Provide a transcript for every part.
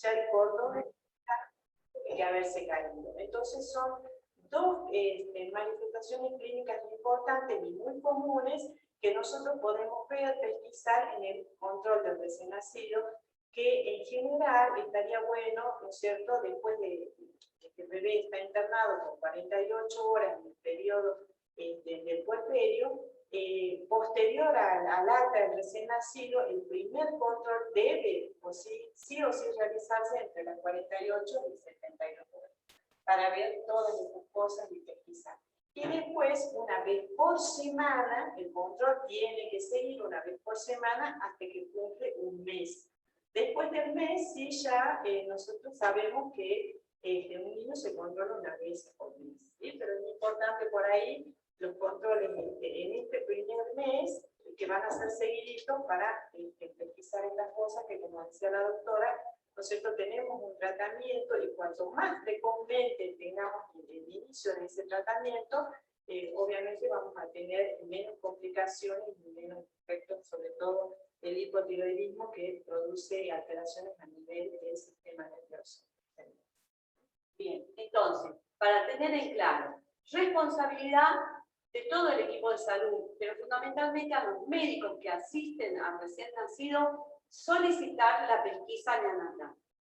ya el cordón tiene que haberse caído. Entonces son dos manifestaciones clínicas importantes y muy comunes que nosotros podemos ver, pesquisar en el control del recién nacido, que en general estaría bueno, ¿no es cierto?, después de que el bebé está internado por 48 horas en el periodo del puerperio, posterior al alta del recién nacido, el primer control debe sí o sí realizarse entre las 48 y 72 horas, para ver todas estas cosas y pesquisar. Y después, una vez por semana, el control tiene que seguir una vez por semana hasta que cumple un mes. Después del mes, sí, ya nosotros sabemos que un niño se controla una vez por mes, ¿sí? Pero es importante por ahí los controles en este primer mes, que van a ser seguiditos para pesquisar estas cosas que, como decía la doctora, ¿no es cierto?, tenemos un tratamiento y cuanto más precozmente tengamos el inicio de ese tratamiento, obviamente vamos a tener menos complicaciones y menos efectos, sobre todo el hipotiroidismo que produce alteraciones a nivel del sistema nervioso. Bien, entonces, para tener en claro, responsabilidad de todo el equipo de salud, pero fundamentalmente a los médicos que asisten al recién nacido, solicitar la pesquisa neonatal.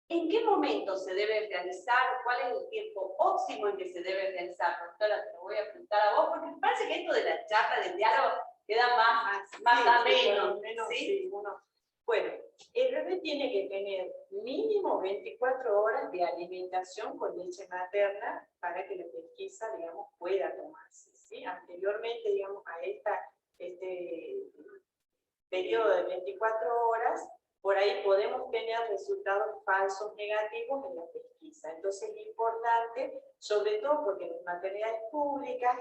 ¿En qué momento se debe realizar? ¿Cuál es el tiempo óptimo en que se debe realizar? Doctora, te lo voy a preguntar a vos, porque me parece que esto de la charla, del diálogo, queda más ameno. ¿Sí? Sí, bueno, el bebé tiene que tener mínimo 24 horas de alimentación con leche materna para que la pesquisa, digamos, pueda tomarse, ¿sí? Anteriormente, digamos, a este periodo de 24 horas, por ahí podemos tener resultados falsos negativos en la pesquisa. Entonces es importante, sobre todo porque en las maternidades públicas,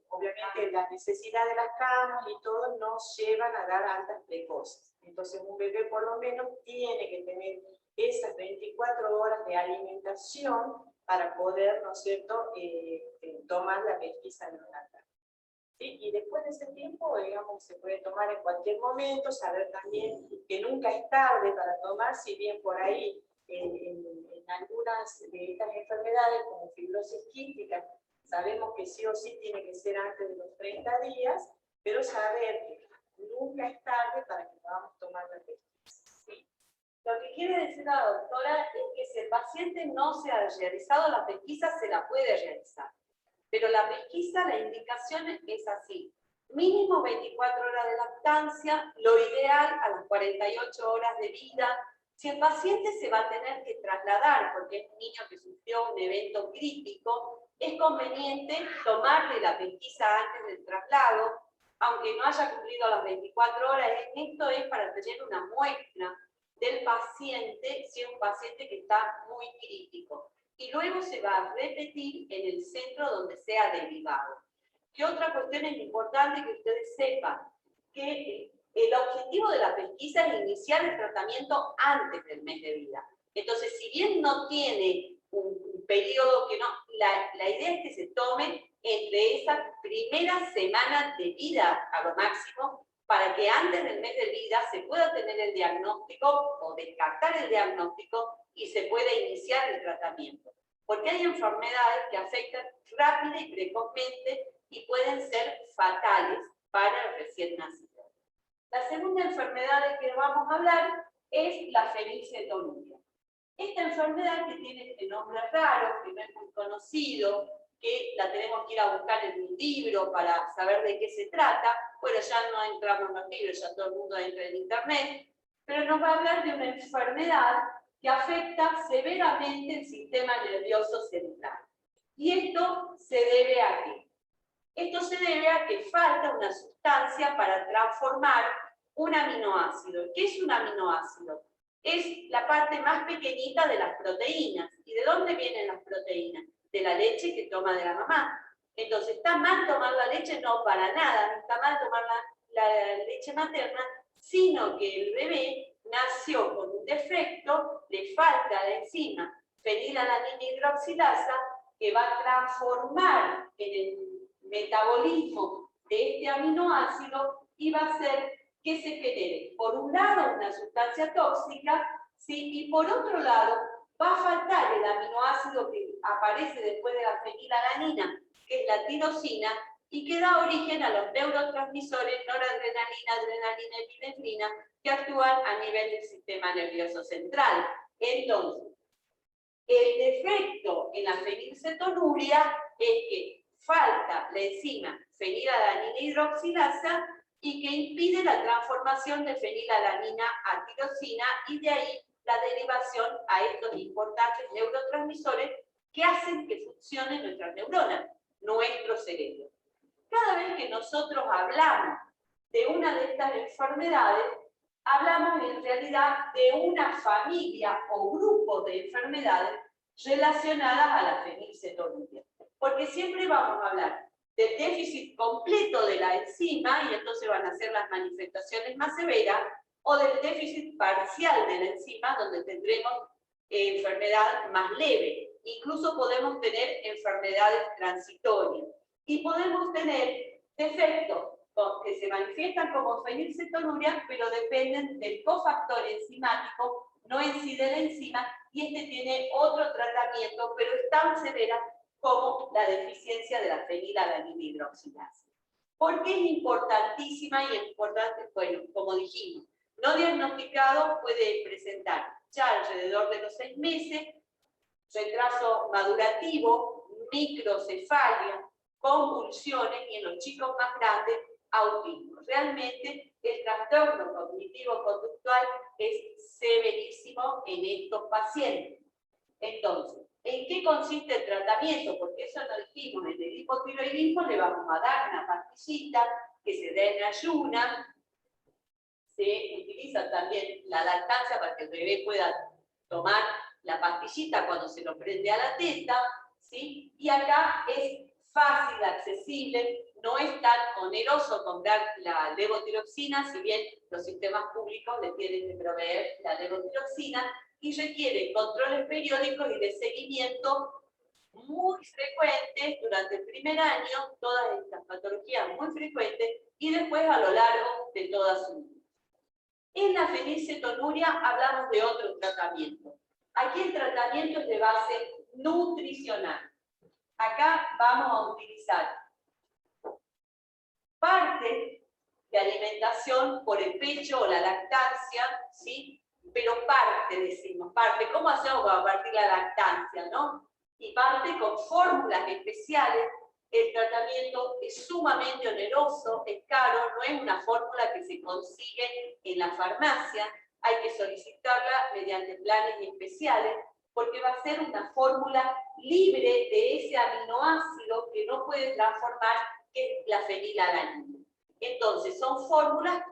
obviamente la necesidad de las camas y todo nos llevan a dar altas precoces. Entonces un bebé por lo menos tiene que tener esas 24 horas de alimentación para poder, ¿no es cierto?, tomar la pesquisa neonatal. ¿Sí? Y después de ese tiempo, digamos, se puede tomar en cualquier momento, saber también que nunca es tarde para tomar, si bien por ahí en algunas de estas enfermedades, como fibrosis quística, sabemos que sí o sí tiene que ser antes de los 30 días, pero saber que nunca es tarde para que podamos tomar la pesquisa. ¿Sí? Lo que quiere decir la doctora es que si el paciente no se ha realizado la pesquisa, se la puede realizar. Pero la pesquisa, la indicación es así. Mínimo 24 horas de lactancia, lo ideal a las 48 horas de vida. Si el paciente se va a tener que trasladar, porque es un niño que sufrió un evento crítico, es conveniente tomarle la pesquisa antes del traslado, aunque no haya cumplido las 24 horas. Esto es para tener una muestra del paciente, si es un paciente que está muy crítico. Y luego se va a repetir en el centro donde sea derivado. ¿Qué otra cuestión es importante que ustedes sepan? Que el objetivo de la pesquisa es iniciar el tratamiento antes del mes de vida. Entonces, si bien no tiene un periodo que no, la idea es que se tome entre esas primeras semanas de vida a lo máximo, para que antes del mes de vida se pueda tener el diagnóstico o descartar el diagnóstico y se pueda iniciar el tratamiento. Porque hay enfermedades que afectan rápida y precozmente y pueden ser fatales para el recién nacido. La segunda enfermedad de que vamos a hablar es la fenilcetonuria. Esta enfermedad, que tiene este nombre raro, que no es muy conocido, que la tenemos que ir a buscar en un libro para saber de qué se trata. Bueno, ya no entramos en los libros, ya todo el mundo entra en internet, pero nos va a hablar de una enfermedad que afecta severamente el sistema nervioso central. ¿Y esto se debe a qué? Esto se debe a que falta una sustancia para transformar un aminoácido. ¿Qué es un aminoácido? Es la parte más pequeñita de las proteínas. ¿Y de dónde vienen las proteínas? De la leche que toma de la mamá. Entonces, ¿está mal tomar la leche? No, para nada. No está mal tomar la leche materna, sino que el bebé nació con un defecto, le falta la enzima fenilalanina hidroxilasa, que va a transformar en el metabolismo de este aminoácido y va a hacer que se genere, por un lado, una sustancia tóxica, ¿sí? Y por otro lado, va a faltar el aminoácido que aparece después de la fenilalanina, que es la tirosina, y que da origen a los neurotransmisores noradrenalina, adrenalina y epinefrina que actúan a nivel del sistema nervioso central. Entonces, el defecto en la fenilcetonuria es que falta la enzima fenilalanina hidroxilasa y que impide la transformación de fenilalanina a tirosina y de ahí la derivación a estos importantes neurotransmisores que hacen que funcionen nuestras neuronas, nuestro cerebro. Cada vez que nosotros hablamos de una de estas enfermedades, hablamos en realidad de una familia o grupo de enfermedades relacionadas a la fenilcetonuria. Porque siempre vamos a hablar del déficit completo de la enzima, y entonces van a ser las manifestaciones más severas, o del déficit parcial de la enzima, donde tendremos enfermedad más leve. Incluso podemos tener enfermedades transitorias. Y podemos tener defectos que se manifiestan como fenilcetonuria, pero dependen del cofactor enzimático, no en sí de la enzima, y este tiene otro tratamiento, pero es tan severa como la deficiencia de la fenilalanina hidroxilasa. ¿Por qué es importantísima y importante? Bueno, como dijimos, no diagnosticado puede presentar ya alrededor de los 6 meses, retraso madurativo, microcefalia, convulsiones y en los chicos más grandes, autismo. Realmente el trastorno cognitivo-conductual es severísimo en estos pacientes. Entonces, ¿en qué consiste el tratamiento? Porque eso lo dijimos, en el hipotiroidismo le vamos a dar una pastillita que se da en ayunas. Se utiliza también la lactancia para que el bebé pueda tomar la pastillita cuando se lo prende a la teta, ¿sí? Y acá es fácil, accesible, no es tan oneroso comprar la levotiroxina, si bien los sistemas públicos le tienen que proveer la levotiroxina, y requiere controles periódicos y de seguimiento muy frecuentes durante el primer año, todas estas patologías muy frecuentes, y después a lo largo de toda su vida. En la fenilcetonuria hablamos de otro tratamiento. Aquí el tratamiento es de base nutricional. Acá vamos a utilizar parte de alimentación por el pecho o la lactancia, ¿sí? Pero parte, decimos, parte. ¿Cómo hacemos para partir la lactancia, no? Y parte con fórmulas especiales. El tratamiento es sumamente oneroso, es caro, no es una fórmula que se consigue en la farmacia, hay que solicitarla mediante planes especiales, porque va a ser una fórmula libre de ese aminoácido que no puede transformar, que es la fenilalanina. Entonces, son fórmulas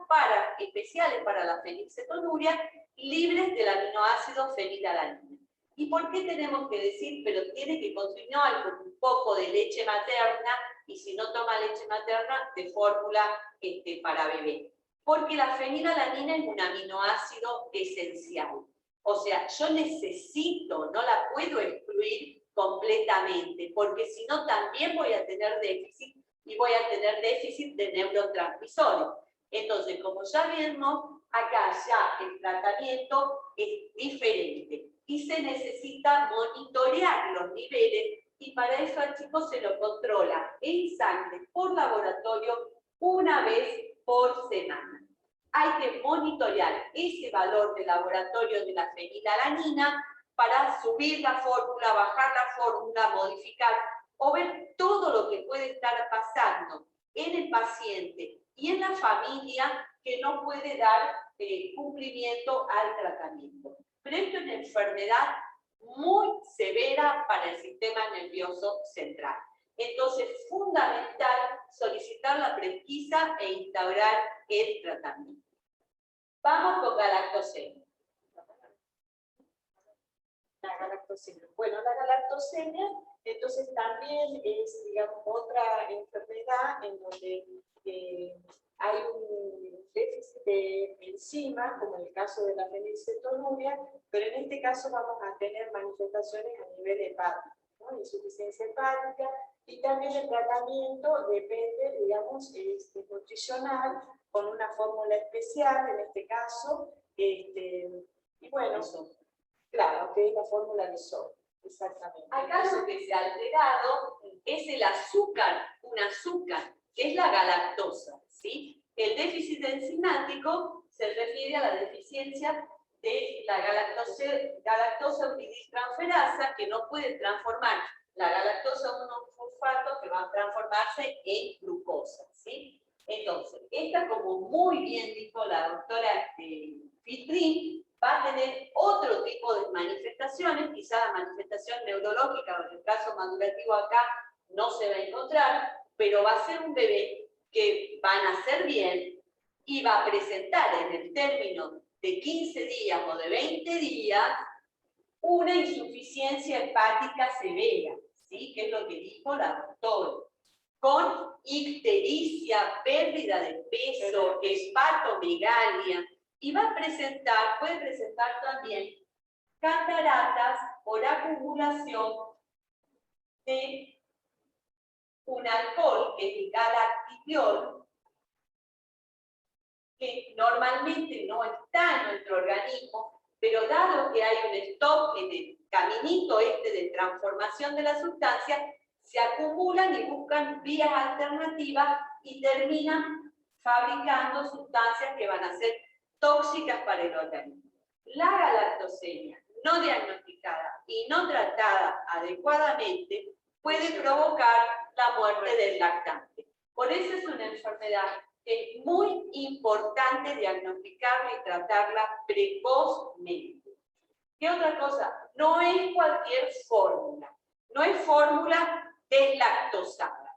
especiales para la fenilcetonuria, libres del aminoácido fenilalanina. ¿Y por qué tenemos que decir, pero tiene que continuar con un poco de leche materna, y si no toma leche materna, de fórmula para bebé? Porque la fenilalanina es un aminoácido esencial. O sea, yo necesito, no la puedo excluir completamente, porque si no también voy a tener déficit, y voy a tener déficit de neurotransmisores. Entonces, como ya vimos, acá ya el tratamiento es diferente y se necesita monitorear los niveles, y para eso al chico se lo controla en sangre por laboratorio una vez por semana. Hay que monitorear ese valor de laboratorio de la fenilalanina para subir la fórmula, bajar la fórmula, modificar, o ver todo lo que puede estar pasando en el paciente y en la familia que no puede dar cumplimiento al tratamiento. Pero esto es una enfermedad muy severa para el sistema nervioso central. Entonces, es fundamental solicitar la pesquisa e instaurar el tratamiento. Vamos con galactosemia. La galactosemia. Bueno, la galactosemia entonces también es, digamos, otra enfermedad en donde hay un déficit de enzima, como en el caso de la fenilcetonuria, pero en este caso vamos a tener manifestaciones a nivel hepático, ¿no? Insuficiencia hepática, y también el tratamiento depende, digamos, nutricional, con una fórmula especial, en este caso, Y bueno, claro, que es la fórmula de sodio. Exactamente. Acá lo que se ha alterado es el azúcar, un azúcar, que es la galactosa, ¿sí? El déficit enzimático se refiere a la deficiencia de la galactosa uridistransferasa, que no puede transformar la galactosa monofosfato, que va a transformarse en glucosa, ¿sí? Entonces, esta, como muy bien dijo la doctora Fitrin, va a tener otro tipo de manifestaciones, quizá la manifestación neurológica, en el caso madurativo acá no se va a encontrar, pero va a ser un bebé que va a nacer bien y va a presentar en el término de 15 días o de 20 días una insuficiencia hepática severa, ¿sí? Que es lo que dijo la doctora, con ictericia, pérdida de peso, hepatomegalia, y va a presentar, puede presentar también cataratas por acumulación de un alcohol, que es el galactidiol, que normalmente no está en nuestro organismo, pero dado que hay un stop en el caminito este de transformación de la sustancia, se acumulan y buscan vías alternativas y terminan fabricando sustancias que van a ser tóxicas para el organismo. La galactosemia no diagnosticada y no tratada adecuadamente puede provocar la muerte del lactante. Por eso es una enfermedad que es muy importante diagnosticarla y tratarla precozmente. ¿Qué otra cosa? No es cualquier fórmula. No es fórmula deslactosada.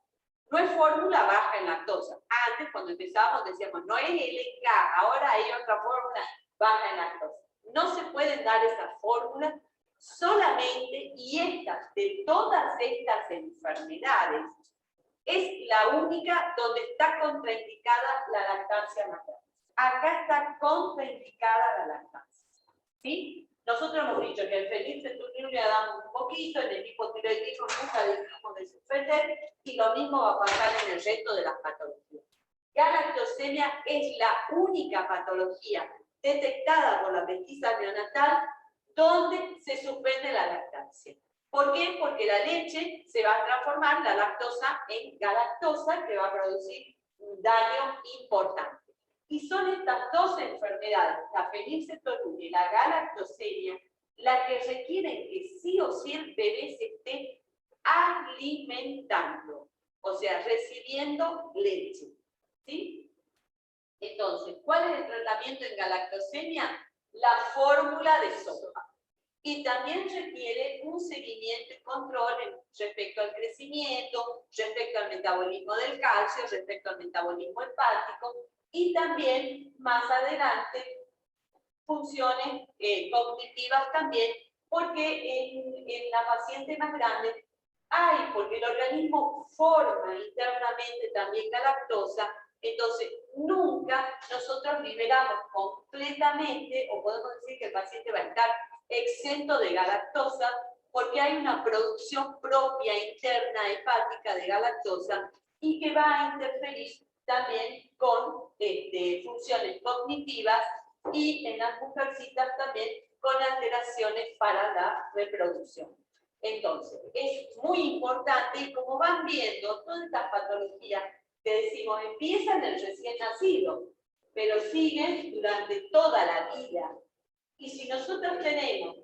No es fórmula baja en lactosa. Antes, cuando empezábamos, decíamos, no es LK, ahora hay otra fórmula baja en lactosa. No se pueden dar esas fórmulas solamente, y estas, de todas estas enfermedades, es la única donde está contraindicada la lactancia materna. Acá está contraindicada la lactancia. ¿Sí? Nosotros hemos dicho que el fenilcetonúria damos un poquito, en el hipotiroidismo nunca dejamos de suspender, y lo mismo va a pasar en el resto de las patologías. Galactosemia es la única patología detectada por la pesquisa neonatal donde se suspende la lactancia. ¿Por qué? Porque la leche se va a transformar, la lactosa, en galactosa, que va a producir un daño importante. Y son estas dos enfermedades, la fenilcetonuria y la galactosemia, las que requieren que sí o sí el bebé se esté alimentando, o sea, recibiendo leche. ¿Sí? Entonces, ¿cuál es el tratamiento en galactosemia? La fórmula de soja. Y también requiere un seguimiento y control respecto al crecimiento, respecto al metabolismo del calcio, respecto al metabolismo hepático, y también más adelante funciones cognitivas también, porque en la paciente más grande porque el organismo forma internamente también galactosa, entonces nunca nosotros liberamos completamente, o podemos decir que el paciente va a estar exento de galactosa, porque hay una producción propia interna hepática de galactosa y que va a interferir también con funciones cognitivas y en las mujercitas también con alteraciones para la reproducción. Entonces, es muy importante, y como van viendo, todas estas patologías que decimos empiezan en el recién nacido, pero siguen durante toda la vida. Y si nosotros tenemos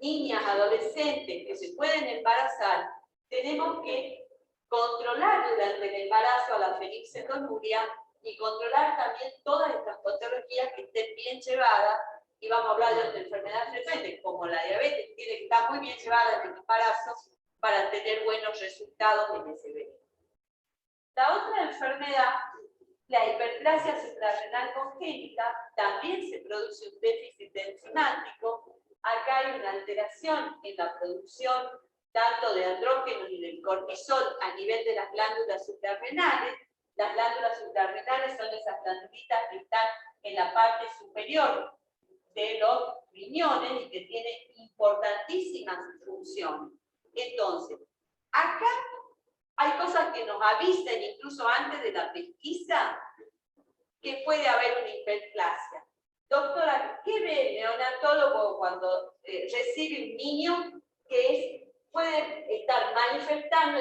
niñas, adolescentes que se pueden embarazar, tenemos que controlar durante el embarazo a la fenilcetonuria y controlar también todas estas patologías que estén bien llevadas. Y vamos a hablar de otras enfermedades frecuentes, como la diabetes, tiene que estar muy bien llevada en el embarazo para tener buenos resultados en ese bebé. La otra enfermedad, la hiperplasia suprarrenal congénita, también se produce un déficit enzimático. Acá hay una alteración en la producción tanto de andrógenos y del cortisol a nivel de las glándulas suprarrenales. Las glándulas suprarrenales son esas glándulitas que están en la parte superior de los riñones y que tienen importantísimas funciones. Entonces, acá hay cosas que nos avisan incluso antes de la pesquisa que puede haber una hiperplasia. Doctora, ¿qué ve el neonatólogo cuando recibe un niño que puede estar manifestando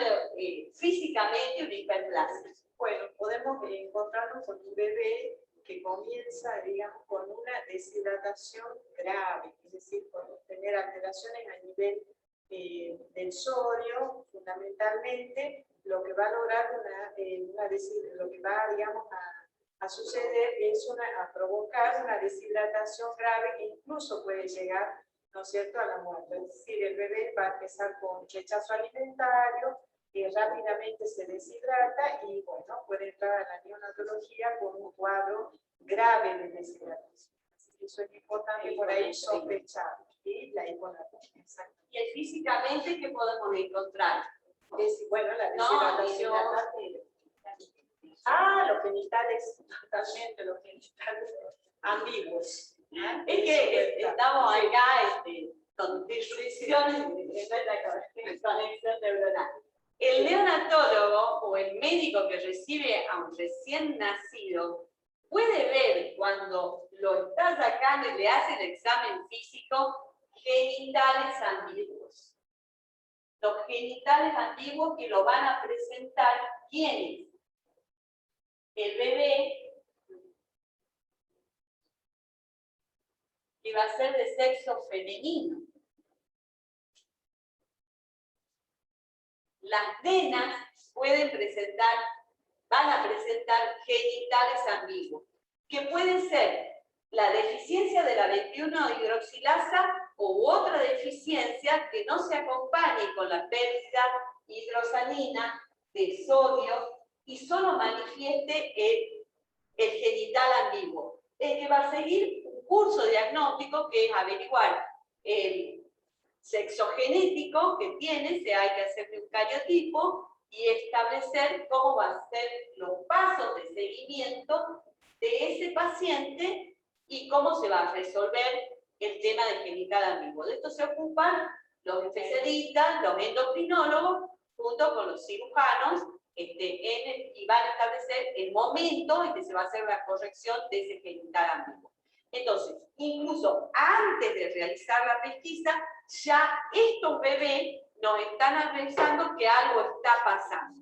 físicamente una hiperplasia? Bueno, podemos encontrarnos con un bebé que comienza, digamos, con una deshidratación grave, es decir, con tener alteraciones a nivel del sodio, fundamentalmente, lo que va a lograr lo que va, digamos, a suceder es a provocar una deshidratación grave que incluso puede llegar, ¿no es cierto?, a la muerte. Es decir, el bebé va a empezar con rechazo alimentario, rápidamente se deshidrata y, bueno, puede entrar a la neonatología con un cuadro grave de deshidratación. Así que eso es importante por ahí sospechar. ¿Sí? La hiponatremia. Y físicamente, ¿qué podemos encontrar? Bueno, la deshidratación. Los genitales, totalmente, los genitales ambiguos. Es que estamos acá con disrupciones en la conexión neuronal. El neonatólogo o el médico que recibe a un recién nacido puede ver cuando lo está sacando y le hace el examen físico genitales ambiguos. Los genitales ambiguos que lo van a presentar, ¿quiénes? El bebé que va a ser de sexo femenino. Las nenas van a presentar genitales ambiguos, que pueden ser la deficiencia de la 21-hidroxilasa u otra deficiencia que no se acompañe con la pérdida hidrosanina de sodio y solo manifieste el genital ambiguo. Es que va a seguir un curso diagnóstico que es averiguar el sexo genético que tiene, hay que hacerle un cariotipo y establecer cómo van a ser los pasos de seguimiento de ese paciente y cómo se va a resolver el tema del genital ambiguo. De esto se ocupan los especialistas, los endocrinólogos, junto con los cirujanos, y van a establecer el momento en que se va a hacer la corrección de ese genital ambiguo. Entonces, incluso antes de realizar la pesquisa, ya estos bebés nos están avisando que algo está pasando.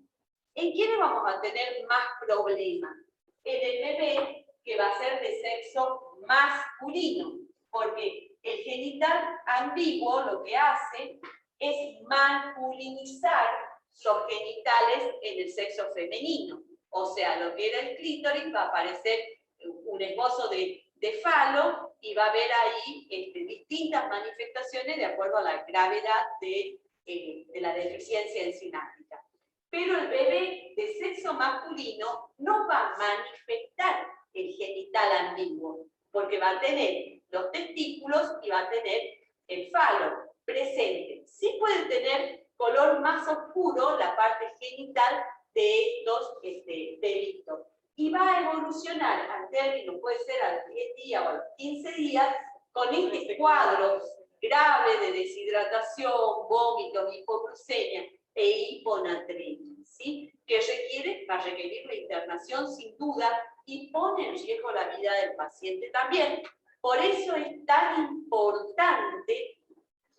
¿En quiénes vamos a tener más problemas? En el bebé que va a ser de sexo masculino, porque el genital ambiguo lo que hace es masculinizar los genitales en el sexo femenino. O sea, lo que era el clítoris va a aparecer un esbozo de falo y va a haber ahí distintas manifestaciones de acuerdo a la gravedad de la deficiencia enzimática. Pero el bebé de sexo masculino no va a manifestar el genital ambiguo, porque va a tener los testículos y va a tener el falo presente. Sí puede tener color más oscuro la parte genital de estos bebitos. Y va a evolucionar al término, puede ser a los 10 días o a los 15 días, con este cuadro grave de deshidratación, vómitos, hipoglucemia e hiponatremia, ¿sí? Que va a requerir la internación sin duda y pone en riesgo la vida del paciente también. Por eso es tan importante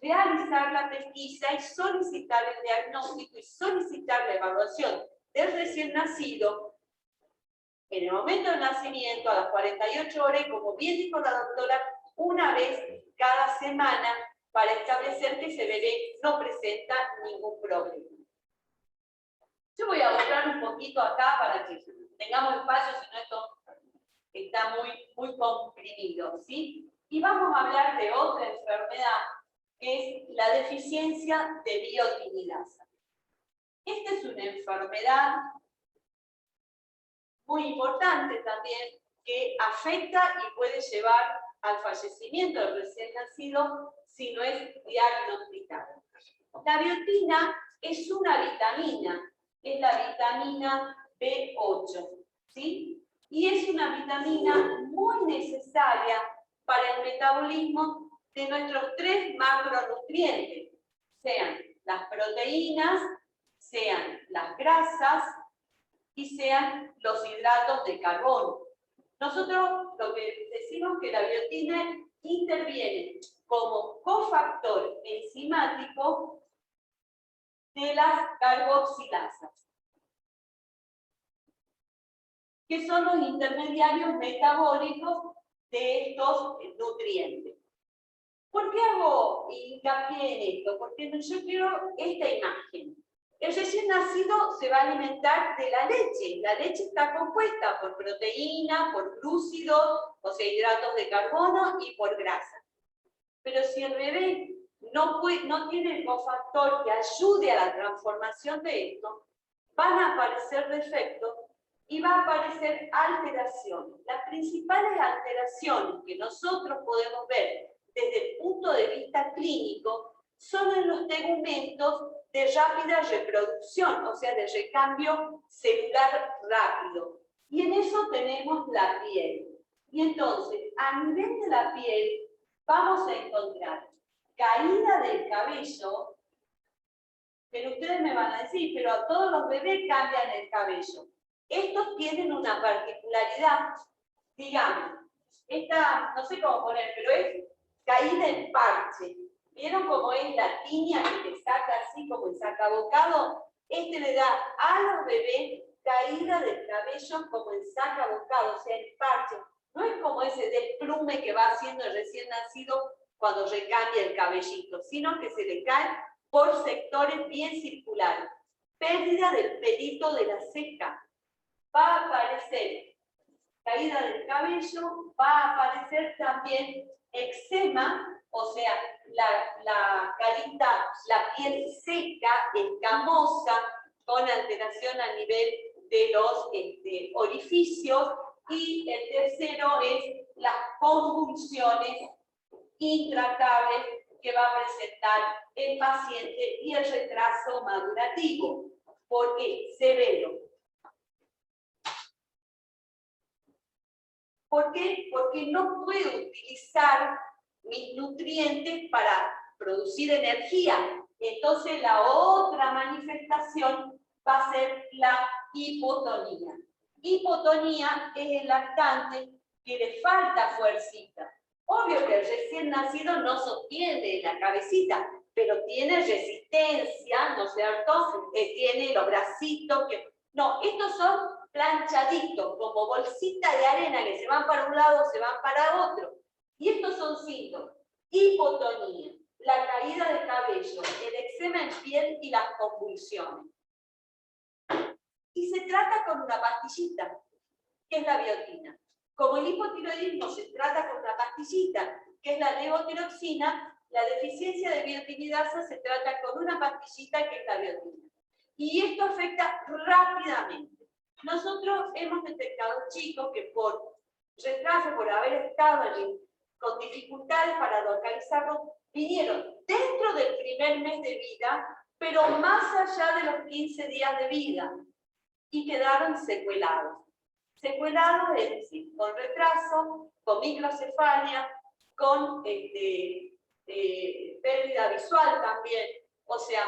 realizar la pesquisa y solicitar el diagnóstico y solicitar la evaluación del recién nacido en el momento del nacimiento, a las 48 horas, y como bien dijo la doctora, una vez cada semana para establecer que ese bebé no presenta ningún problema. Yo voy a mostrar un poquito acá para que tengamos espacio, si no esto está muy comprimido, ¿sí? Y vamos a hablar de otra enfermedad, que es la deficiencia de biotinidasa. Esta es una enfermedad muy importante también, que afecta y puede llevar al fallecimiento del recién nacido si no es diagnosticado. La biotina es una vitamina, es la vitamina B8, ¿sí? Y es una vitamina muy necesaria para el metabolismo de nuestros 3 macronutrientes, sean las proteínas, sean las grasas y sean los hidratos de carbono. Nosotros lo que decimos que la biotina interviene como cofactor enzimático de las carboxilasas, que son los intermediarios metabólicos de estos nutrientes. ¿Por qué hago hincapié en esto? Porque yo quiero esta imagen. El recién nacido se va a alimentar de la leche. La leche está compuesta por proteína, por glúcidos, o sea, hidratos de carbono y por grasa. Pero si el bebé no tiene el cofactor que ayude a la transformación de esto, van a aparecer defectos y va a aparecer alteraciones. Las principales alteraciones que nosotros podemos ver desde el punto de vista clínico son en los tegumentos de rápida reproducción, o sea, de recambio celular rápido. Y en eso tenemos la piel. Y entonces, a nivel de la piel, vamos a encontrar caída del cabello, pero ustedes me van a decir, pero a todos los bebés cambian el cabello. Estos tienen una particularidad, digamos, esta, no sé cómo poner, pero es caída en parche. ¿Vieron cómo es la tiña que te saca así como el sacabocado? Este le da a los bebés caída del cabello como el sacabocado, o sea, el parche. No es como ese desplume que va haciendo el recién nacido cuando recambia el cabellito, sino que se le cae por sectores bien circulares. Pérdida del pelito de la ceja. Va a aparecer caída del cabello, va a aparecer también eczema, o sea, la carita, la piel seca, escamosa, con alteración a nivel de los orificios, y el tercero es las convulsiones intratables que va a presentar el paciente y el retraso madurativo, porque severo. ¿Por qué? Porque no puedo utilizar mis nutrientes para producir energía. Entonces la otra manifestación va a ser la hipotonía. Hipotonía es el lactante que le falta fuercita. Obvio que el recién nacido no sostiene la cabecita, pero tiene resistencia, ¿no es cierto? Tiene los bracitos. No, estos son planchaditos, como bolsita de arena que se van para un lado, se van para otro. Y estos son síntomas: hipotonía, la caída de cabello, el eczema en piel y las convulsiones. Y se trata con una pastillita, que es la biotina. Como el hipotiroidismo se trata con una pastillita, que es la levotiroxina, la deficiencia de biotinidasa se trata con una pastillita, que es la biotina. Y esto afecta rápidamente. Nosotros hemos detectado chicos que por retraso, por haber estado allí, con dificultades para localizarlos, vinieron dentro del primer mes de vida, pero más allá de los 15 días de vida, y quedaron secuelados. Secuelados, es decir, con retraso, con microcefalia, con pérdida visual también. O sea,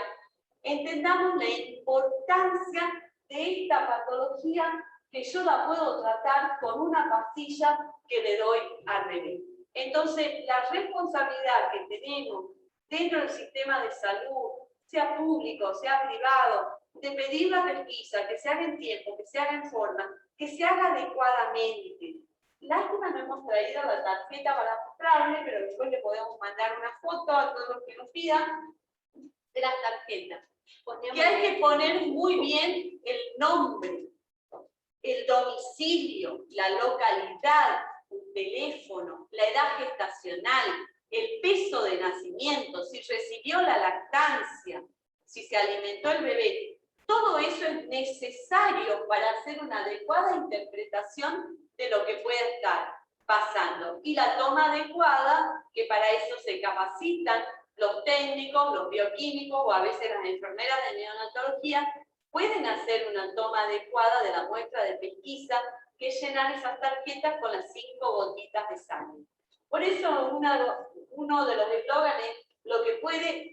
entendamos la importancia de esta patología, que yo la puedo tratar con una pastilla que le doy al bebé. Entonces, la responsabilidad que tenemos dentro del sistema de salud, sea público, sea privado, de pedir la pesquisa, que se haga en tiempo, que se haga en forma, que se haga adecuadamente. Lástima no hemos traído la tarjeta para mostrarle, pero después le podemos mandar una foto a todos los que nos pidan de las tarjetas. Que hay que poner muy bien el nombre, el domicilio, la localidad, un teléfono, la edad gestacional, el peso de nacimiento, si recibió la lactancia, si se alimentó el bebé. Todo eso es necesario para hacer una adecuada interpretación de lo que puede estar pasando. Y la toma adecuada, que para eso se capacitan los técnicos, los bioquímicos o a veces las enfermeras de neonatología, pueden hacer una toma adecuada de la muestra de pesquisa, que es llenar esas tarjetas con las 5 gotitas de sangre. Por eso uno de los eslóganes, lo que puede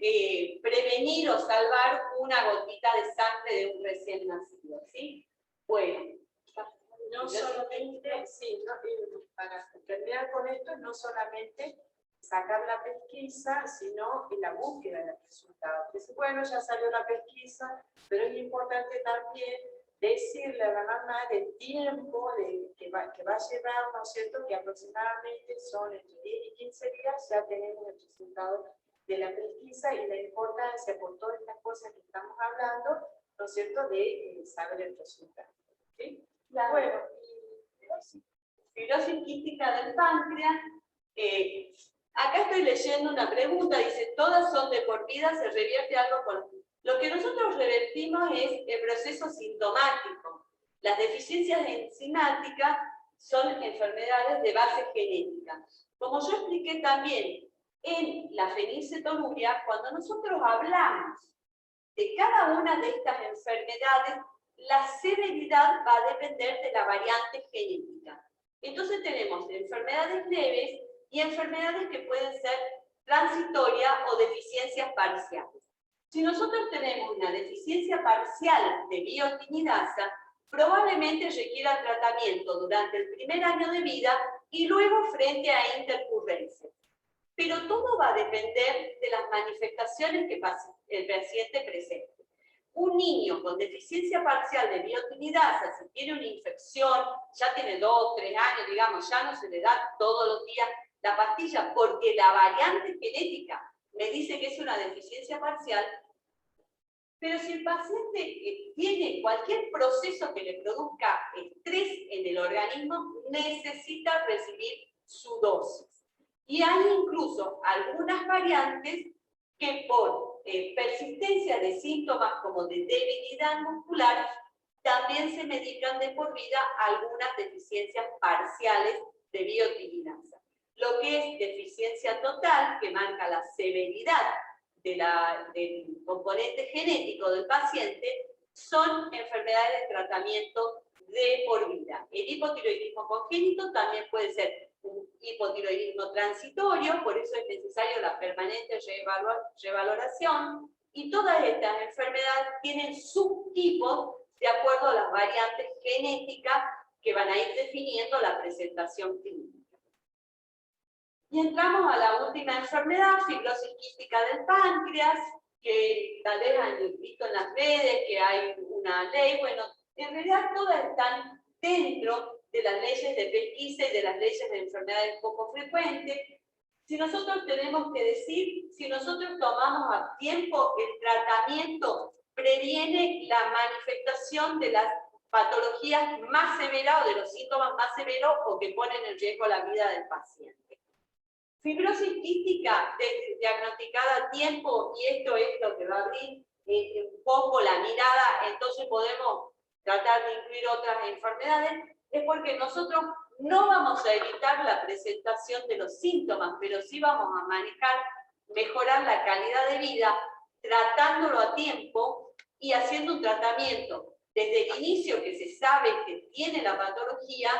prevenir o salvar una gotita de sangre de un recién nacido, ¿sí? Bueno, No solamente, sí, no, para terminar con esto, no solamente sacar la pesquisa, sino en la búsqueda de los resultados. Dice, bueno, ya salió la pesquisa, pero es importante también decirle a la mamá del tiempo que va a llevar, ¿no es cierto?, que aproximadamente son entre 10 y 15 días, ya tenemos el resultado de la pesquisa y la importancia, por todas estas cosas que estamos hablando, ¿no es cierto?, de saber el resultado. ¿Sí? Claro. Bueno, fibrosis quística del páncreas. Acá estoy leyendo una pregunta, dice, ¿todas son de por vida? ¿Se revierte algo con...? Lo que nosotros revertimos es el proceso sintomático. Las deficiencias enzimáticas son enfermedades de base genética. Como yo expliqué también en la fenilcetonuria, cuando nosotros hablamos de cada una de estas enfermedades, la severidad va a depender de la variante genética. Entonces tenemos enfermedades leves y enfermedades que pueden ser transitorias o deficiencias parciales. Si nosotros tenemos una deficiencia parcial de biotinidasa, probablemente requiera tratamiento durante el primer año de vida y luego frente a intercurrencias. Pero todo va a depender de las manifestaciones que el paciente presente. Un niño con deficiencia parcial de biotinidasa, si tiene una infección, ya tiene 2, 3 años, digamos, ya no se le da todos los días la pastilla porque la variante genética me dice que es una deficiencia parcial, pero si el paciente tiene cualquier proceso que le produzca estrés en el organismo, necesita recibir su dosis. Y hay incluso algunas variantes que por persistencia de síntomas como de debilidad muscular, también se medican de por vida algunas deficiencias parciales de biotinidasa. Lo que es deficiencia total, que marca la severidad del componente genético del paciente, son enfermedades de tratamiento de por vida. El hipotiroidismo congénito también puede ser un hipotiroidismo transitorio, por eso es necesario la permanente revaloración, y todas estas enfermedades tienen subtipos de acuerdo a las variantes genéticas que van a ir definiendo la presentación clínica. Y entramos a la última enfermedad, fibrosis quística del páncreas, que tal vez han visto en las redes que hay una ley. Bueno, en realidad todas están dentro de las leyes de pesquisa y de las leyes de enfermedades poco frecuentes. Si nosotros tenemos que decir, si nosotros tomamos a tiempo el tratamiento, previene la manifestación de las patologías más severas o de los síntomas más severos o que ponen en riesgo la vida del paciente. Fibrosis quística diagnosticada a tiempo, y esto es lo que va a abrir un poco la mirada, entonces podemos tratar de incluir otras enfermedades, es porque nosotros no vamos a evitar la presentación de los síntomas, pero sí vamos a manejar, mejorar la calidad de vida, tratándolo a tiempo y haciendo un tratamiento desde el inicio que se sabe que tiene la patología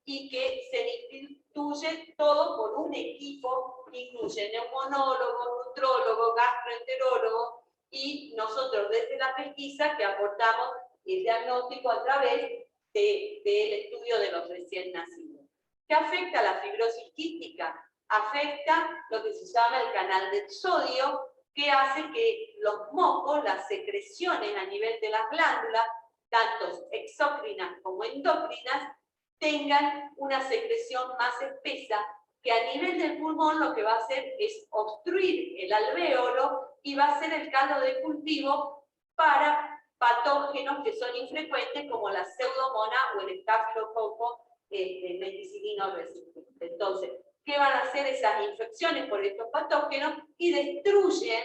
y que se instituye todo por un equipo que incluye neumonólogo, nutrólogo, gastroenterólogo y nosotros desde la pesquisa que aportamos el diagnóstico a través del estudio de los recién nacidos. ¿Qué afecta a la fibrosis quística? Afecta lo que se llama el canal del sodio, que hace que los mocos, las secreciones a nivel de las glándulas, tanto exócrinas como endócrinas, tengan una secreción más espesa, que a nivel del pulmón lo que va a hacer es obstruir el alvéolo y va a ser el caldo de cultivo para patógenos que son infrecuentes como la pseudomonas o el estafilococo meticilino resistente. Entonces, ¿qué van a hacer esas infecciones por estos patógenos? Y destruyen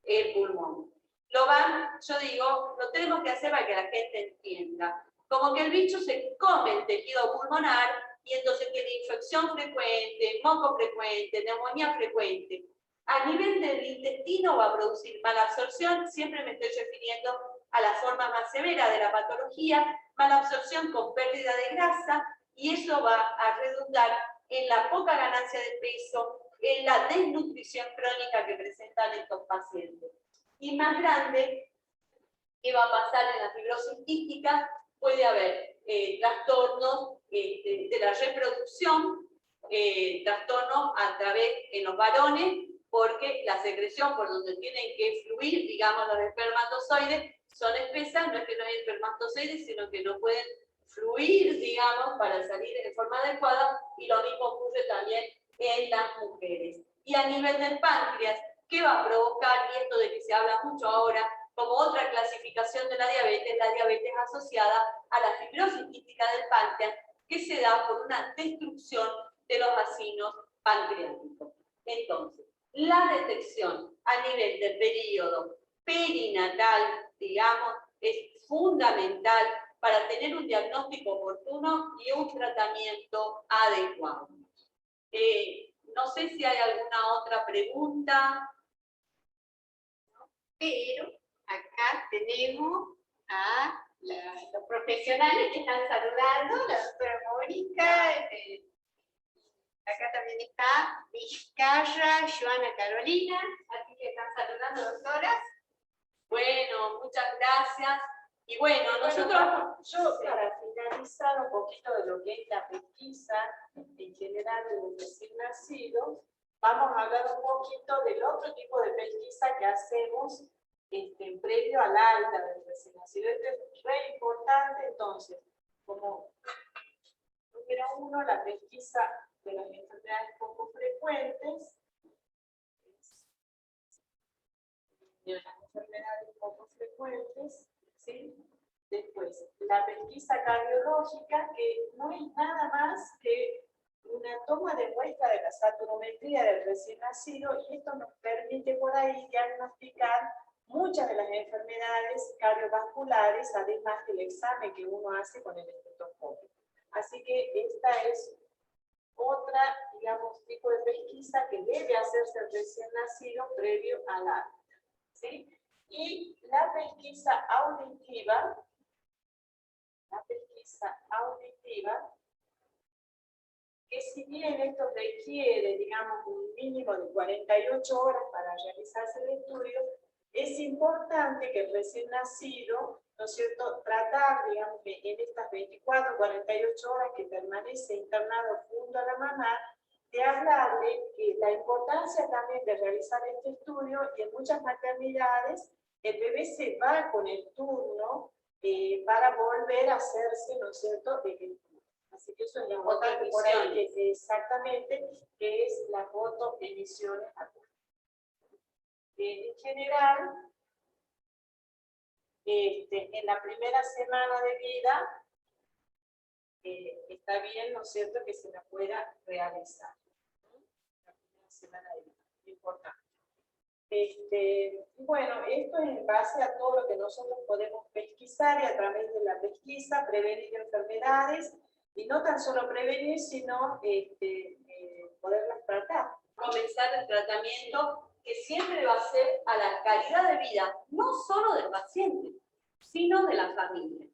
el pulmón. Yo digo, lo tenemos que hacer para que la gente entienda. Como que el bicho se come el tejido pulmonar y entonces tiene infección frecuente, moco frecuente, neumonía frecuente. A nivel del intestino va a producir mala absorción, siempre me estoy refiriendo a la forma más severa de la patología, mala absorción con pérdida de grasa, y eso va a redundar en la poca ganancia de peso, en la desnutrición crónica que presentan estos pacientes. Y más grande, ¿qué va a pasar en la fibrosis quística? Puede haber trastornos de la reproducción, trastornos a través en los varones, porque la secreción por donde tienen que fluir, digamos, los espermatozoides, son espesas, no es que no hay espermatozoides, sino que no pueden fluir, digamos, para salir de forma adecuada, y lo mismo ocurre también en las mujeres. Y a nivel del páncreas, ¿qué va a provocar? Y esto de que se habla mucho ahora, como otra clasificación de la diabetes asociada a la fibrosis quística del páncreas, que se da por una destrucción de los vacinos pancreáticos. Entonces, la detección a nivel del periodo perinatal, digamos, es fundamental para tener un diagnóstico oportuno y un tratamiento adecuado. No sé si hay alguna otra pregunta. Pero acá tenemos a los profesionales que están saludando, la doctora Mónica, acá también está Vizcarra, Joana Carolina, así que están saludando, doctoras. Bueno, muchas gracias. Y bueno, nosotros... Yo, para finalizar un poquito de lo que es la pesquisa en general de los recién nacidos, vamos a hablar un poquito del otro tipo de pesquisa que hacemos previo al alta del recién nacido. Esto es re importante, entonces, como número uno, la pesquisa de las enfermedades poco frecuentes, ¿sí? Después, la pesquisa cardiológica, que no es nada más que una toma de muestra de la saturometría del recién nacido, y esto nos permite por ahí diagnosticar muchas de las enfermedades cardiovasculares, además del examen que uno hace con el estetoscopio. Así que esta es otra, digamos, tipo de pesquisa que debe hacerse el recién nacido previo al alta, ¿sí? Y la pesquisa auditiva, que si bien esto requiere, digamos, un mínimo de 48 horas para realizarse el estudio, es importante que el recién nacido, ¿no es cierto?, tratar, digamos, en estas 24 48 horas que permanece internado junto a la mamá, de hablarle que la importancia también de realizar este estudio, y en muchas maternidades el bebé se va con el turno para volver a hacerse, ¿no es cierto?, así que eso es importante por ahí, que exactamente, que es la fotoemisión aguda. En general, en la primera semana de vida, está bien, ¿no es cierto?, que se la pueda realizar. La primera semana de vida, importante. Bueno, esto es en base a todo lo que nosotros podemos pesquisar, y a través de la pesquisa prevenir enfermedades, y no tan solo prevenir, sino poderlas tratar. Comenzar el tratamiento que siempre va a ser a la calidad de vida, no solo del paciente, sino de la familia.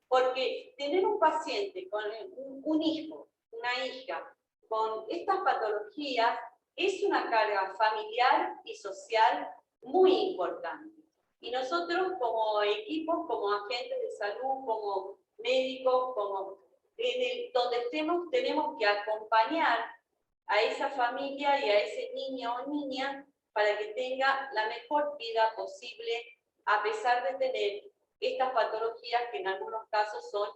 Porque tener un paciente con un hijo, una hija, con estas patologías, es una carga familiar y social muy importante. Y nosotros como equipos, como agentes de salud, como médicos, como donde estemos, tenemos que acompañar a esa familia y a ese niño o niña para que tenga la mejor vida posible, a pesar de tener estas patologías que en algunos casos son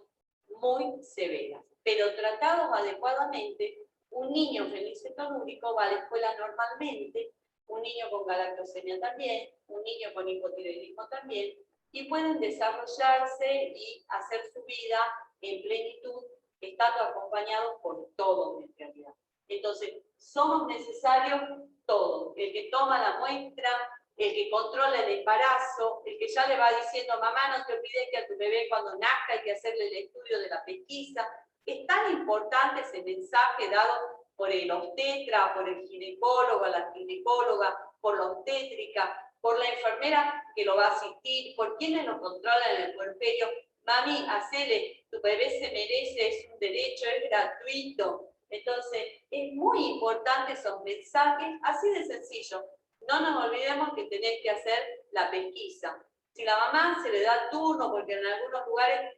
muy severas. Pero tratados adecuadamente, un niño fenicetonúrico va a la escuela normalmente, un niño con galactosemia también, un niño con hipotiroidismo también, y pueden desarrollarse y hacer su vida en plenitud, estando acompañados por todos en realidad. Entonces, somos necesarios todos, el que toma la muestra, el que controla el embarazo, el que ya le va diciendo, mamá, no te olvides que a tu bebé cuando nazca hay que hacerle el estudio de la pesquisa. Es tan importante ese mensaje dado por el obstetra, por el ginecólogo, la ginecóloga, por la obstétrica, por la enfermera que lo va a asistir, por quienes lo controlan en el puerperio. Mami, hacele, tu bebé se merece, es un derecho, es gratuito. Entonces, es muy importante esos mensajes, así de sencillo. No nos olvidemos que tenés que hacer la pesquisa. Si la mamá se le da turno, porque en algunos lugares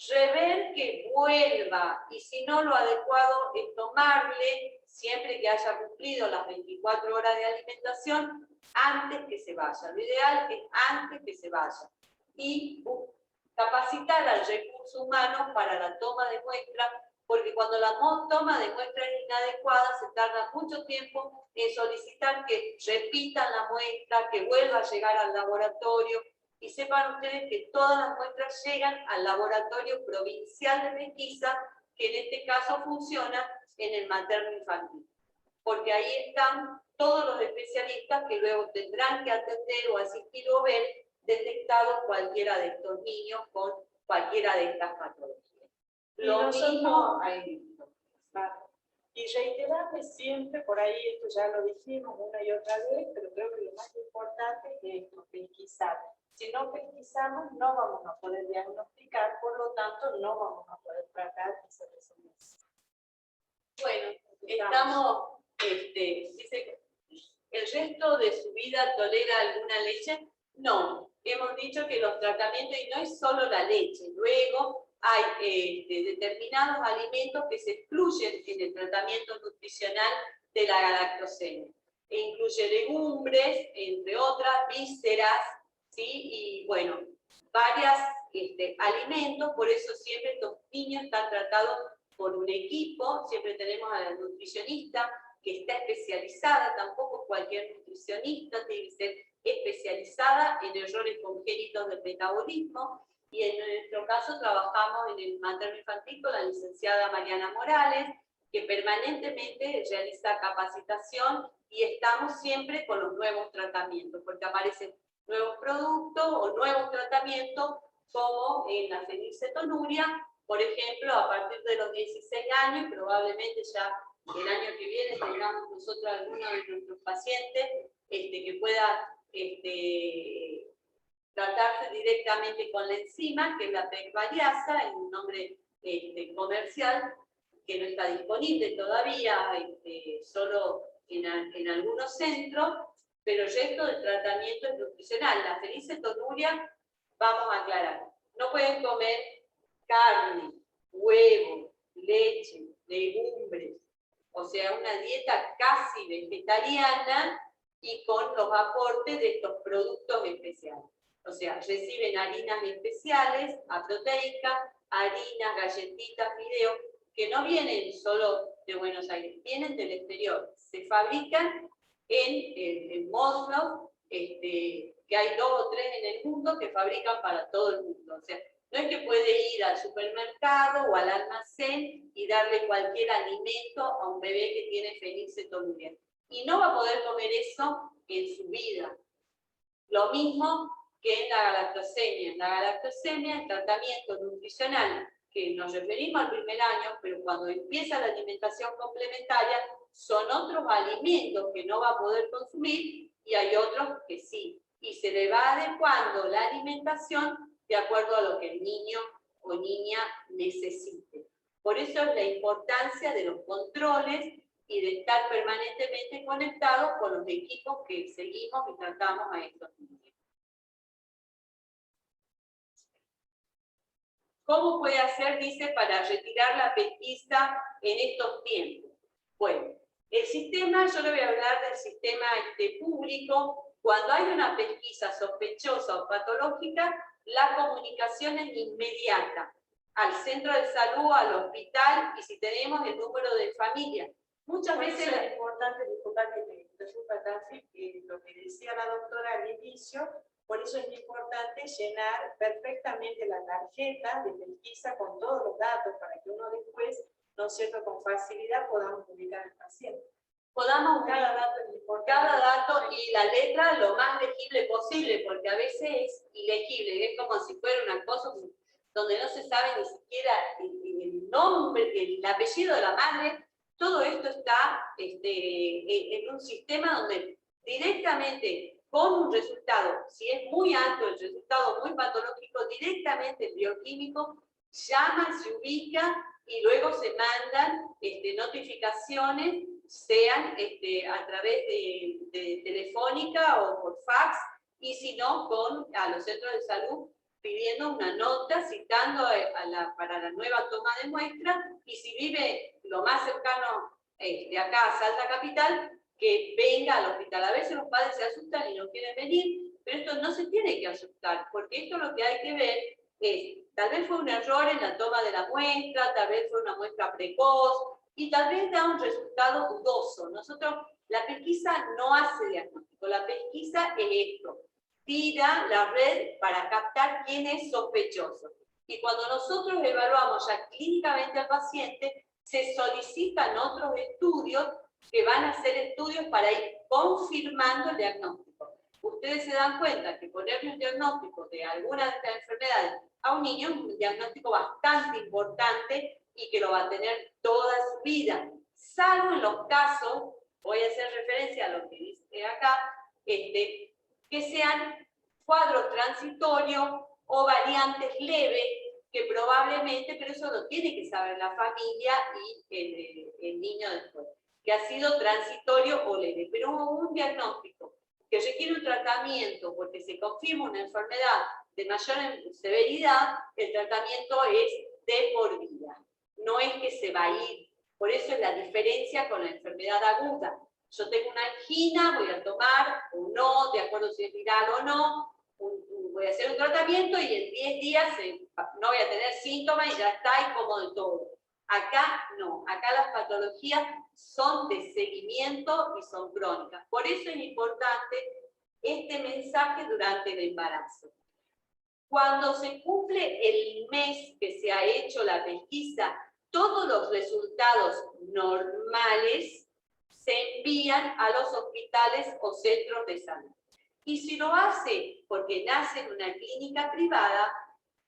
rever que vuelva, y si no, lo adecuado es tomarle, siempre que haya cumplido las 24 horas de alimentación, antes que se vaya. Lo ideal es antes que se vaya. Y capacitar al recurso humano para la toma de muestra, porque cuando la toma de muestra es inadecuada, se tarda mucho tiempo en solicitar que repitan la muestra, que vuelva a llegar al laboratorio. Y sepan ustedes que todas las muestras llegan al laboratorio provincial de pesquisa, que en este caso funciona en el materno infantil. Porque ahí están todos los especialistas que luego tendrán que atender o asistir o ver detectado cualquiera de estos niños con cualquiera de estas patologías. Lo mismo ahí. Y reiterarme siempre, por ahí esto ya lo dijimos una y otra vez, pero creo que lo más importante es esto, pesquisar. Si no pesquisamos, no vamos a poder diagnosticar, por lo tanto, no vamos a poder tratar esa resonancia. Bueno, estamos, dice, ¿el resto de su vida tolera alguna leche? No, hemos dicho que los tratamientos, y no es solo la leche, luego hay determinados alimentos que se excluyen en el tratamiento nutricional de la galactosemia. E incluye legumbres, entre otras, vísceras, ¿sí? Y bueno, varios alimentos, por eso siempre estos niños están tratados por un equipo, siempre tenemos a la nutricionista que está especializada, tampoco cualquier nutricionista tiene que ser especializada en errores congénitos del metabolismo, y en nuestro caso trabajamos en el materno infantil con la licenciada Mariana Morales, que permanentemente realiza capacitación, y estamos siempre con los nuevos tratamientos, porque aparecen nuevos productos o nuevos tratamientos, como en la fenilcetonuria, por ejemplo, a partir de los 16 años, probablemente ya el año que viene tengamos nosotros algunos de nuestros pacientes que pueda tratarse directamente con la enzima, que es la pegvaliasa, en un nombre comercial, que no está disponible todavía, solo en algunos centros, pero el resto del tratamiento es nutricional. La fenilcetonuria, vamos a aclarar, no pueden comer carne, huevo, leche, legumbres, o sea, una dieta casi vegetariana y con los aportes de estos productos especiales. O sea, reciben harinas especiales, aproteicas, harinas, galletitas, fideos, que no vienen solo de Buenos Aires, vienen del exterior. Se fabrican en módulos, que hay 2 o 3 en el mundo que fabrican para todo el mundo. O sea, no es que puede ir al supermercado o al almacén y darle cualquier alimento a un bebé que tiene fenilcetonuria. Y no va a poder comer eso en su vida. Lo mismo que en la galactosemia. En la galactosemia, el tratamiento nutricional, que nos referimos al primer año, pero cuando empieza la alimentación complementaria, son otros alimentos que no va a poder consumir y hay otros que sí. Y se le va adecuando la alimentación de acuerdo a lo que el niño o niña necesite. Por eso es la importancia de los controles y de estar permanentemente conectados con los equipos que seguimos y tratamos a estos niños. ¿Cómo puede hacer, dice, para retirar la pesquisa en estos tiempos? Bueno, el sistema, yo le voy a hablar del sistema público. Cuando hay una pesquisa sospechosa o patológica, la comunicación es inmediata al centro de salud, al hospital, y si tenemos el número de familia. Muchas veces es importante, disculpar que te interrumpa, lo que decía la doctora al inicio, por eso es importante llenar perfectamente la tarjeta de pesquisa con todos los datos para que uno después, ¿no es cierto?, con facilidad podamos ubicar al paciente. Podamos cada dato es importante. Cada dato y la letra lo más legible posible, porque a veces es ilegible, es como si fuera una cosa donde no se sabe ni siquiera el nombre, el apellido de la madre. Todo esto está en un sistema donde directamente con un resultado, si es muy alto el resultado, muy patológico, directamente el bioquímico llama, se ubica y luego se mandan notificaciones, sean a través de telefónica o por fax, y si no, a los centros de salud pidiendo una nota, citando para la nueva toma de muestra, y si vive lo más cercano de acá a Salta Capital, que venga al hospital. A veces los padres se asustan y no quieren venir, pero esto no se tiene que asustar, porque esto lo que hay que ver es, tal vez fue un error en la toma de la muestra, tal vez fue una muestra precoz, y tal vez da un resultado dudoso. Nosotros, la pesquisa no hace diagnóstico, la pesquisa es esto, tira la red para captar quién es sospechoso. Y cuando nosotros evaluamos ya clínicamente al paciente, se solicitan otros estudios que van a ser estudios para ir confirmando el diagnóstico. Ustedes se dan cuenta que ponerle un diagnóstico de alguna de estas enfermedades a un niño es un diagnóstico bastante importante y que lo va a tener toda su vida, salvo en los casos, voy a hacer referencia a lo que dice acá, que sean cuadros transitorios o variantes leves, que probablemente, pero eso lo tiene que saber la familia y el niño después, que ha sido transitorio o leve, pero un diagnóstico que requiere un tratamiento porque se confirma una enfermedad de mayor severidad, el tratamiento es de por vida, no es que se va a ir. Por eso es la diferencia con la enfermedad aguda. Yo tengo una angina, voy a tomar o no, de acuerdo si es viral o no, voy a hacer un tratamiento y en 10 días no voy a tener síntomas y ya está, y como de todo. Acá no, acá las patologías son de seguimiento y son crónicas. Por eso es importante este mensaje durante el embarazo. Cuando se cumple el mes que se ha hecho la pesquisa, todos los resultados normales se envían a los hospitales o centros de salud. Y si lo hace porque nace en una clínica privada,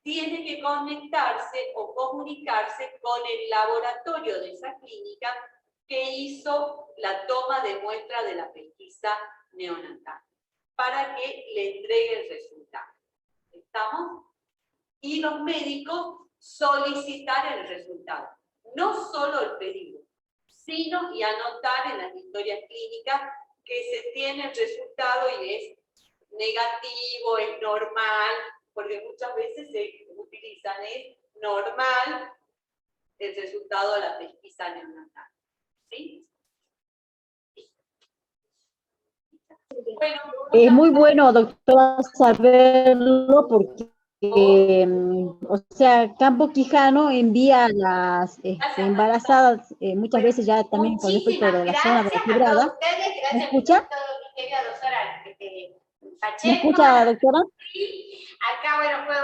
tiene que conectarse o comunicarse con el laboratorio de esa clínica que hizo la toma de muestra de la pesquisa neonatal, para que le entregue el resultado. ¿Estamos? Y los médicos solicitar el resultado. No solo el pedido, sino y anotar en las historias clínicas que se tiene el resultado y es negativo, es normal, porque muchas veces se utilizan, es normal el resultado de la pesquisa neonatal. ¿Sí? Bueno, es muy bueno, doctora, saberlo porque, o sea, Campo Quijano envía a las embarazadas, muchas veces ya también con respecto de la zona de la quebrada. ¿Me escucha? ¿Me escucha, doctora? Sí, acá, bueno, fue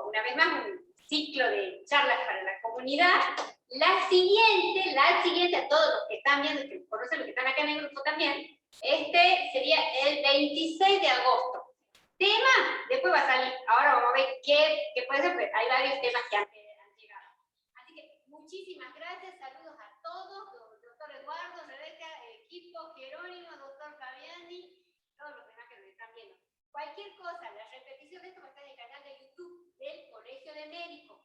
una vez más, un ciclo de charlas para la comunidad. La siguiente, a todos los que están viendo, que conocen los que están acá en el grupo también, sería el 26 de agosto. Tema, después va a salir, ahora vamos a ver qué puede ser, pero hay varios temas que han llegado. Así que muchísimas gracias, saludos a todos, doctor Eduardo, Rebeca, equipo, Jerónimo, doctor Fabiani, todos los demás que nos están viendo. Cualquier cosa, la repetición de esto va a estar en el canal de YouTube del Colegio de Médicos.